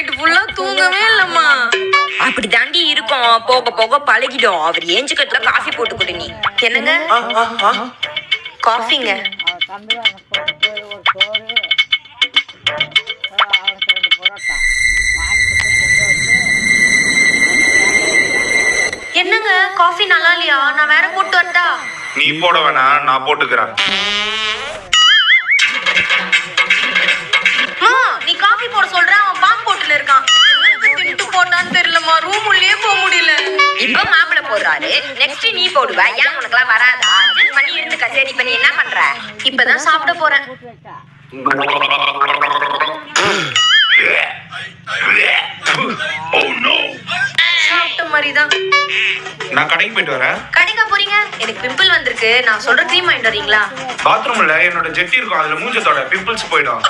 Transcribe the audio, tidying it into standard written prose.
Night ஃபுல்லா தூங்கவே இல்லம்மா. அப்படி தாண்டி இருக்கும், போக போக பழகிடும். அவர் ஏஞ்சுக்கட்டுல காஃபி போட்டு கொடு நீ. என்னங்க? காஃபிங்க. என்னங்க காஃபி நல்லா இல்லையா? நான் வேற போட்டு வரட்டா? நீ போட வேணாம், நான் போட்டுக்கிறேன். நீ காஃபி போட சொல்ற, அவன் பாம்பு போட்டுல இருக்கான். திட்டு போட்டான்னு தெரியலமா, ரூம் உள்ளே போக முடியல. இப்ப மாப்பிள்ள போடுறாரு, நெக்ஸ்ட் நீ போடுவ. ஏன் உனக்குலாம் வராதா? அட்ஜஸ்ட் பண்ணி இருந்து கச்சேரி பண்ணி என்ன பண்ற? இப்பதான் சாப்பிட போறேன். சாப்பிட்ட மாதிரிதான். நான் கடைக்கு போயிட்டு வரேன். கடைக்கா போறீங்க? எனக்கு பிம்பிள் வந்திருக்கு, நான் சொல்ற க்ரீம் வாங்கிட்டு வரீங்களா? பாத்ரூம்ல என்னோட ஜெட்டி இருக்கும், அதுல மூஞ்சத்தோட பிம்பிள்ஸ் போயிடும்.